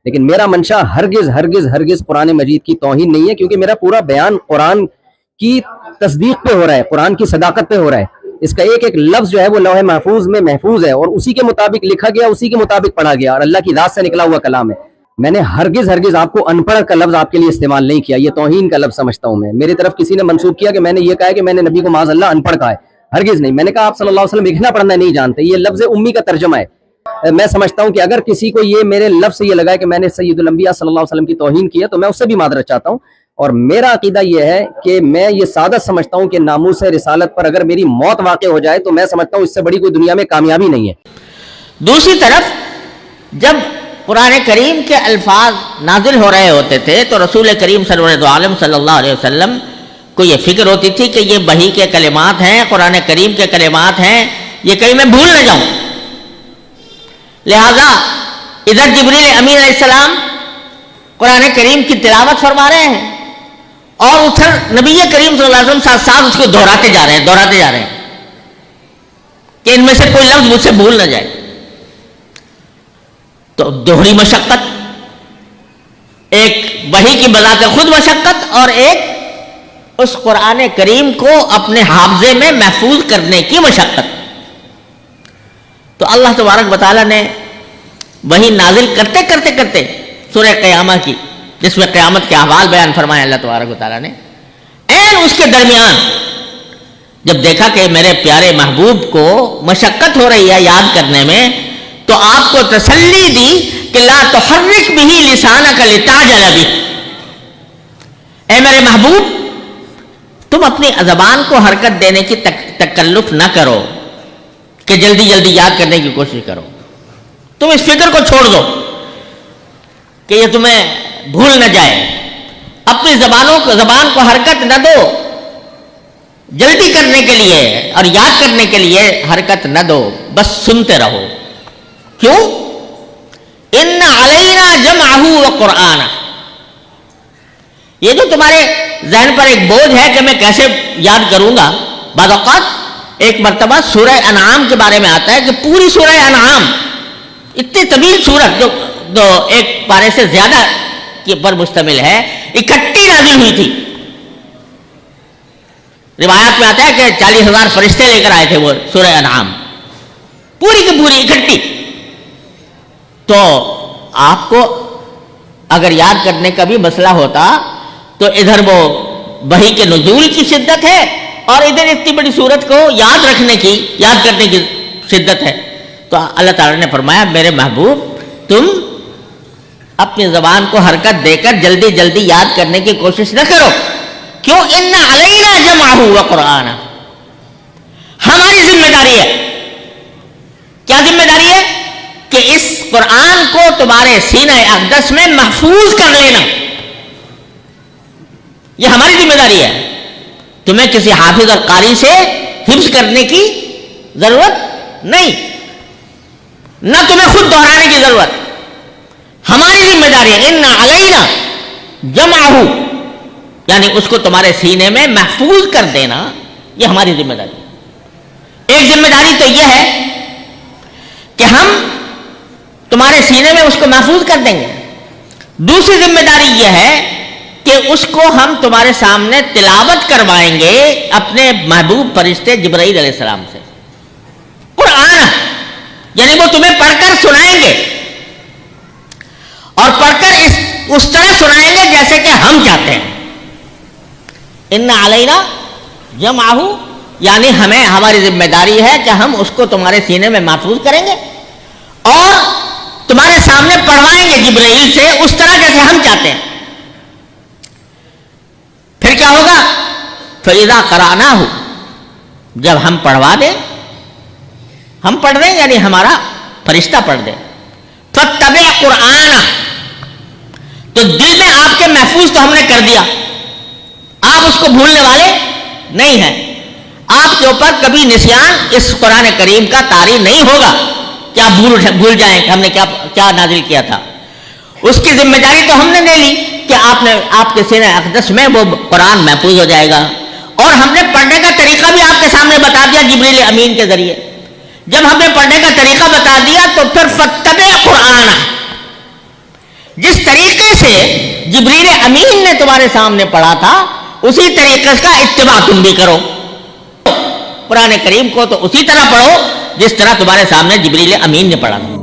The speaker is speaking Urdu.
لیکن میرا منشا ہرگز ہرگز ہرگز قرآن مجید کی توہین نہیں ہے، کیونکہ میرا پورا بیان قرآن کی تصدیق پہ ہو رہا ہے، قرآن کی صداقت پہ ہو رہا ہے. اس کا ایک ایک لفظ جو ہے وہ لوح محفوظ میں محفوظ ہے، اور اسی کے مطابق لکھا گیا، اسی کے مطابق پڑھا گیا، اور اللہ کی ذات سے نکلا ہوا کلام ہے. میں نے ہرگز ہرگز آپ کو ان پڑھ کا لفظ آپ کے لیے استعمال نہیں کیا، یہ توہین کا لفظ سمجھتا ہوں میں. میری طرف کسی نے منسوخ کیا کہ میں نے یہ کہا ہے کہ میں نے نبی کو معاذ اللہ ان پڑھ کہا ہے، ہرگز نہیں. میں نے کہا آپ صلی اللہ علیہ وسلم لکھنا پڑھنا نہیں جانتے، یہ لفظ امی کا ترجمہ ہے. میں سمجھتا ہوں کہ اگر کسی کو یہ میرے لفظ سے یہ لگا ہے کہ میں نے سید الانبیاء صلی اللہ علیہ وسلم کی توہین کی ہے تو میں اس سے بھی معذرت چاہتا ہوں. اور میرا عقیدہ یہ ہے کہ میں یہ سعادت سمجھتا ہوں کہ ناموس رسالت پر اگر میری موت واقع ہو جائے تو میں سمجھتا ہوں اس سے بڑی کوئی دنیا میں کامیابی نہیں ہے. دوسری طرف جب قرآن کریم کے الفاظ نازل ہو رہے ہوتے تھے تو رسول کریم سرور عالم صلی اللہ علیہ وسلم کو یہ فکر ہوتی تھی کہ یہ وحی کے کلمات ہیں، قرآن کریم کے کلمات ہیں، یہ کہیں میں بھول نہ جاؤں. لہذا ادھر جبریل امین علیہ السلام قرآن کریم کی تلاوت فرما رہے ہیں اور ادھر نبی کریم صلی اللہ علیہ وسلم ساتھ ساتھ اس کو دہراتے جا رہے ہیں کہ ان میں سے کوئی لفظ مجھ سے بھول نہ جائے. تو دوہری مشقت، ایک وحی کی بذات خود مشقت اور ایک اس قرآن کریم کو اپنے حافظے میں محفوظ کرنے کی مشقت. تو اللہ تبارک و تعالیٰ نے وحی نازل کرتے کرتے کرتے سورہ قیامہ کی، جس میں قیامت کے احوال بیان فرمائے اللہ تبارک و تعالیٰ نے، این اس کے درمیان جب دیکھا کہ میرے پیارے محبوب کو مشقت ہو رہی ہے یاد کرنے میں، تو آپ کو تسلی دی کہ لا تحرک بہ لسانک لتعجل بہ. اے میرے محبوب، تم اپنی زبان کو حرکت دینے کی تکلف نہ کرو کہ جلدی جلدی یاد کرنے کی کوشش کرو. تم اس فکر کو چھوڑ دو کہ یہ تمہیں بھول نہ جائے. اپنی زبان کو حرکت نہ دو، جلدی کرنے کے لیے اور یاد کرنے کے لیے حرکت نہ دو، بس سنتے رہو. کیوں؟ ان علینا جمعہ وقرآنہ. یہ جو تمہارے ذہن پر ایک بوجھ ہے کہ میں کیسے یاد کروں گا، بعض اوقات ایک مرتبہ سورہ انعام کے بارے میں آتا ہے کہ پوری سورہ انعام، اتنی طویل سورت جو ایک پارے سے زیادہ کے پر مشتمل ہے، اکٹھی نازل ہوئی تھی. روایات میں آتا ہے کہ 40,000 فرشتے لے کر آئے تھے وہ سورہ انعام، پوری کی پوری اکٹھی. تو آپ کو اگر یاد کرنے کا بھی مسئلہ ہوتا تو ادھر وہ وحی کے نزول کی شدت ہے اور ادھر اتنی بڑی سورت کو یاد کرنے کی شدت ہے. تو اللہ تعالیٰ نے فرمایا میرے محبوب تم اپنی زبان کو حرکت دے کر جلدی جلدی یاد کرنے کی کوشش نہ کرو. کیوں؟ ان علینا جمعہ وقرآنہ. ہماری ذمہ داری ہے. کیا ذمہ داری ہے؟ کہ اس قرآن کو تمہارے سینہ اقدس میں محفوظ کر لینا. یہ ہماری ذمہ داری ہے. تمہیں کسی حافظ اور قاری سے حفظ کرنے کی ضرورت نہیں، نہ تمہیں خود دہرانے کی ضرورت. ہماری ذمہ داری ہے. ان علینا جمعہ، یعنی اس کو تمہارے سینے میں محفوظ کر دینا، یہ ہماری ذمہ داری ہے. ایک ذمہ داری تو یہ ہے کہ ہم تمہارے سینے میں اس کو محفوظ کر دیں گے. دوسری ذمہ داری یہ ہے کہ اس کو ہم تمہارے سامنے تلاوت کروائیں گے اپنے محبوب فرشتے جبرائیل علیہ السلام سے. قرآن یعنی وہ تمہیں پڑھ کر سنائیں گے، اور پڑھ کر اس طرح سنائیں گے جیسے کہ ہم چاہتے ہیں. ان علینا جمعہ، یعنی ہماری ذمہ داری ہے کہ ہم اس کو تمہارے سینے میں محفوظ کریں گے اور تمہارے سامنے پڑھوائیں گے جبرائیل سے اس طرح جیسے ہم چاہتے ہیں. پھر کیا ہوگا؟ فَإِذَا قَرَأْنَاهُ، جب ہم پڑھوا دیں، ہم پڑھ دیں یعنی ہمارا فرشتہ پڑھ دے، فَاتَّبِعْ قُرْآنَهُ، تو دل میں آپ کے محفوظ تو ہم نے کر دیا. آپ اس کو بھولنے والے نہیں ہیں. آپ کے اوپر کبھی نسیان اس قرآن کریم کا طاری نہیں ہوگا کہ آپ بھول جائیں کہ ہم نے کیا نازل کیا تھا. اس کی ذمہ داری تو ہم نے لے لی کہ آپ کے سینہ اقدس میں وہ قرآن محفوظ ہو جائے گا. اور ہم نے پڑھنے کا طریقہ بھی آپ کے سامنے بتا دیا جبریل امین کے ذریعے. جب ہم نے پڑھنے کا طریقہ بتا دیا تو پھر فَاتَّبِعْ قُرْآنَهُ، جس طریقے سے جبریل امین نے تمہارے سامنے پڑھا تھا اسی طریقے کا اتباع تم بھی کرو. قرآن کریم کو تو اسی طرح پڑھو جس طرح تمہارے سامنے جبریل امین نے پڑھا تھا.